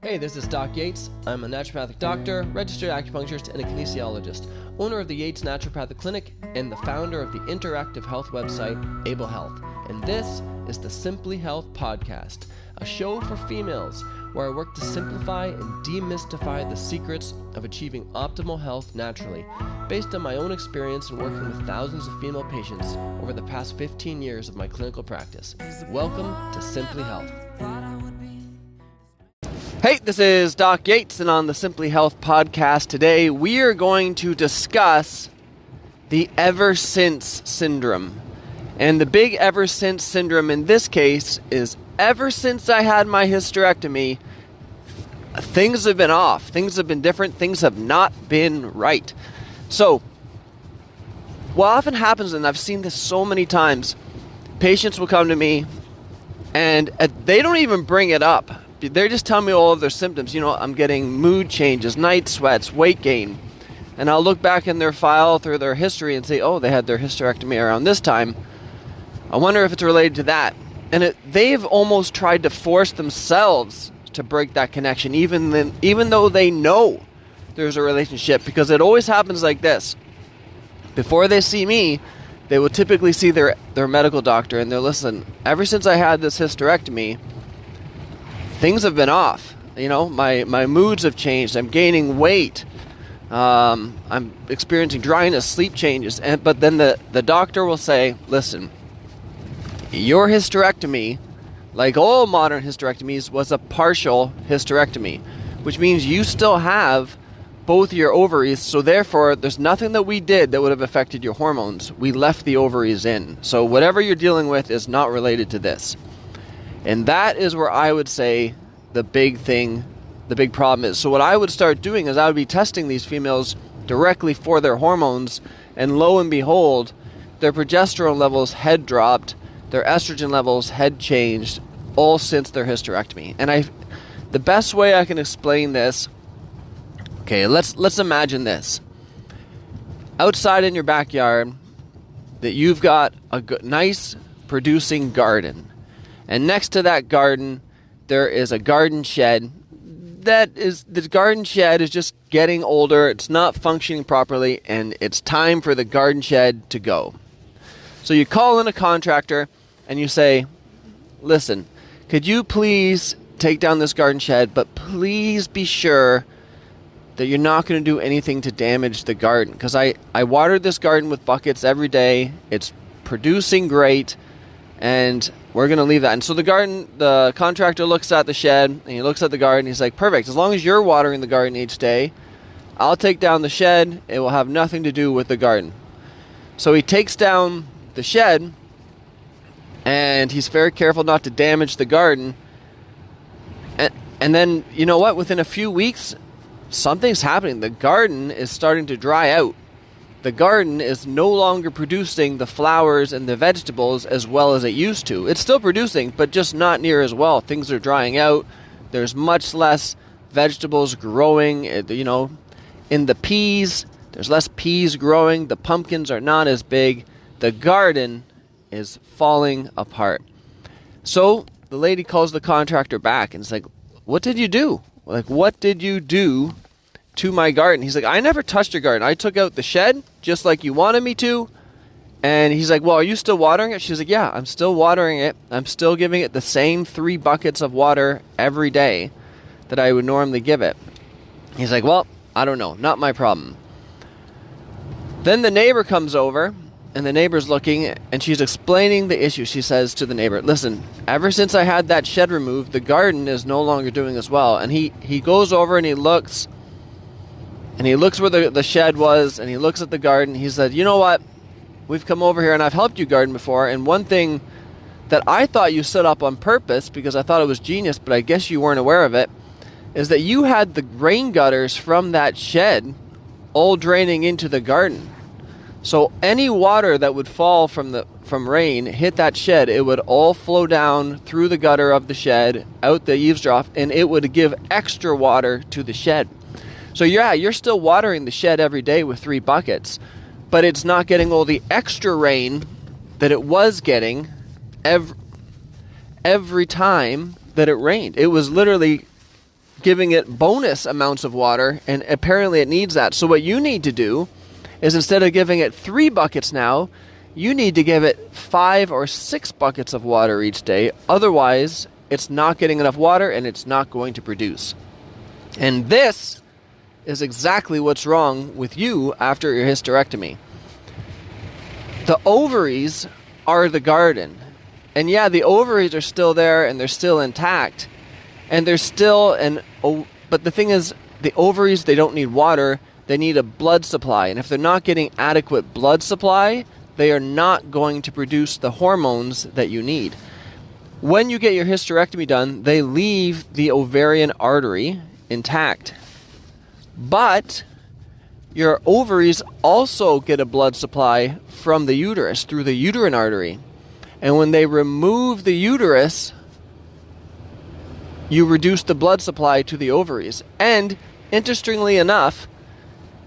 Hey, this is Doc Yates. I'm a naturopathic doctor, registered acupuncturist, and a kinesiologist, owner of the Yates Naturopathic Clinic, and the founder of the interactive health website, Able Health. And this is the Simply Health Podcast, a show for females where I work to simplify and demystify the secrets of achieving optimal health naturally, based on my own experience in working with thousands of female patients over the past 15 years of my clinical practice. Welcome to Simply Health. Hey, this is Doc Yates, and on the Simply Health Podcast today, we are going to discuss the ever since syndrome. And the big ever since syndrome in this case is ever since I had my hysterectomy, things have been off. Things have been different. Things have not been right. So, what often happens, and I've seen this so many times, patients will come to me and they don't even bring it up. They're just telling me all of their symptoms. You know, I'm getting mood changes, night sweats, weight gain. And I'll look back in their file through their history and say, oh, they had their hysterectomy around this time. I wonder if it's related to that. And they've almost tried to force themselves to break that connection, even though they know there's a relationship, because it always happens like this. Before they see me, they will typically see their medical doctor, and they'll listen, ever since I had this hysterectomy, things have been off. You know, my moods have changed. I'm gaining weight. I'm experiencing dryness, sleep changes. But then the doctor will say, listen, your hysterectomy, like all modern hysterectomies, was a partial hysterectomy, which means you still have both your ovaries. So therefore, there's nothing that we did that would have affected your hormones. We left the ovaries in. So whatever you're dealing with is not related to this. And that is where I would say the big problem is. So what I would start doing is I would be testing these females directly for their hormones, and lo and behold, their progesterone levels had dropped, their estrogen levels had changed, all since their hysterectomy. And the best way I can explain this, okay, let's imagine this. Outside in your backyard, that you've got a nice producing garden. And next to that garden, there is a garden shed. The garden shed is just getting older. It's not functioning properly, and it's time for the garden shed to go. So you call in a contractor and you say, listen, could you please take down this garden shed, but please be sure that you're not going to do anything to damage the garden, because I watered this garden with buckets every day. It's producing great, and we're going to leave that. And so the contractor looks at the shed, and he looks at the garden. He's like, perfect. As long as you're watering the garden each day, I'll take down the shed. It will have nothing to do with the garden. So he takes down the shed, and he's very careful not to damage the garden. And then, you know what? Within a few weeks, something's happening. The garden is starting to dry out. The garden is no longer producing the flowers and the vegetables as well as it used to. It's still producing, but just not near as well. Things are drying out. There's much less vegetables growing. You know, in the peas, there's less peas growing. The pumpkins are not as big. The garden is falling apart. So the lady calls the contractor back and it's like, what did you do? Like, what did you do to my garden? He's like, I never touched your garden. I took out the shed just like you wanted me to. And he's like, well, are you still watering it? She's like, yeah, I'm still watering it. I'm still giving it the same 3 buckets of water every day that I would normally give it. He's like, well, I don't know. Not my problem. Then the neighbor comes over, and the neighbor's looking, and she's explaining the issue. She says to the neighbor, listen, ever since I had that shed removed, the garden is no longer doing as well. And he goes over and he looks where the shed was, and he looks at the garden. He said, you know what? We've come over here, and I've helped you garden before, and one thing that I thought you set up on purpose, because I thought it was genius, but I guess you weren't aware of it, is that you had the rain gutters from that shed all draining into the garden. So any water that would fall from rain, hit that shed, it would all flow down through the gutter of the shed, out the eaves trough, and it would give extra water to the shed. So yeah, you're still watering the shed every day with 3 buckets, but it's not getting all the extra rain that it was getting every time that it rained. It was literally giving it bonus amounts of water, and apparently it needs that. So what you need to do is, instead of giving it 3 buckets now, you need to give it 5 or 6 buckets of water each day. Otherwise, it's not getting enough water and it's not going to produce. And this is exactly what's wrong with you after your hysterectomy. The ovaries are the garden. And yeah, the ovaries are still there and they're still intact. And they're still but the thing is, the ovaries, they don't need water, they need a blood supply. And if they're not getting adequate blood supply, they are not going to produce the hormones that you need. When you get your hysterectomy done, they leave the ovarian artery intact. But your ovaries also get a blood supply from the uterus through the uterine artery. And when they remove the uterus, you reduce the blood supply to the ovaries. And interestingly enough,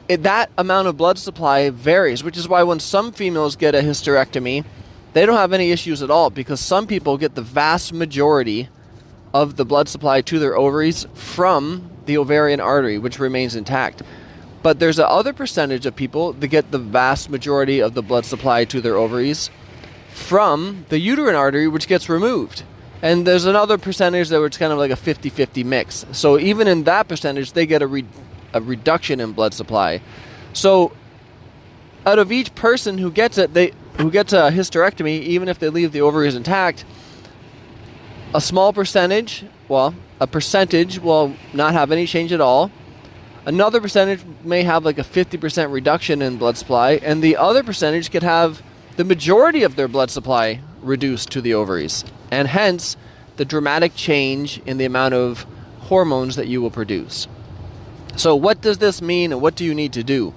that amount of blood supply varies, which is why when some females get a hysterectomy, they don't have any issues at all, because some people get the vast majority of the blood supply to their ovaries from the ovarian artery, which remains intact. But there's a other percentage of people that get the vast majority of the blood supply to their ovaries from the uterine artery, which gets removed. And there's another percentage that it's kind of like a 50-50 mix. So even in that percentage, they get a reduction in blood supply. So out of each person who gets it, who gets a hysterectomy, even if they leave the ovaries intact, a percentage will not have any change at all. Another percentage may have like a 50% reduction in blood supply, and the other percentage could have the majority of their blood supply reduced to the ovaries, and hence the dramatic change in the amount of hormones that you will produce. So what does this mean, and what do you need to do?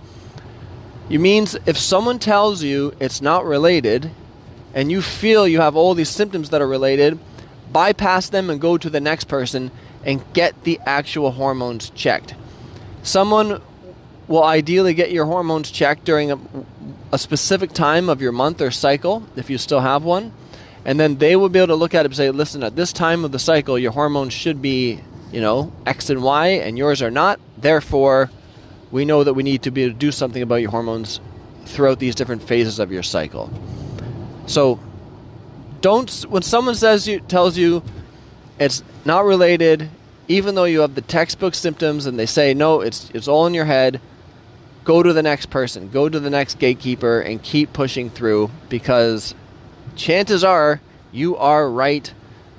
It means if someone tells you it's not related, and you feel you have all these symptoms that are related, bypass them and go to the next person and get the actual hormones checked. Someone will ideally get your hormones checked during a specific time of your month or cycle, if you still have one, and then they will be able to look at it and say, listen, at this time of the cycle, your hormones should be, X and Y, and yours are not. Therefore, we know that we need to be able to do something about your hormones throughout these different phases of your cycle. So, when someone tells you it's not related, even though you have the textbook symptoms, and they say, no, it's all in your head, go to the next person, go to the next gatekeeper, and keep pushing through, because chances are you are right,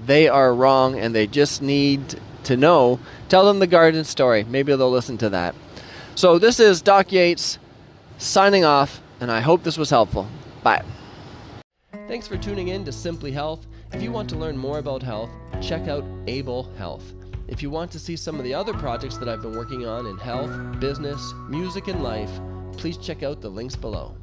they are wrong, and they just need to know. Tell them the garden story. Maybe they'll listen to that. So this is Doc Yates signing off, and I hope this was helpful. Bye. Thanks for tuning in to Simply Health. If you want to learn more about health, check out Able Health. If you want to see some of the other projects that I've been working on in health, business, music, and life, please check out the links below.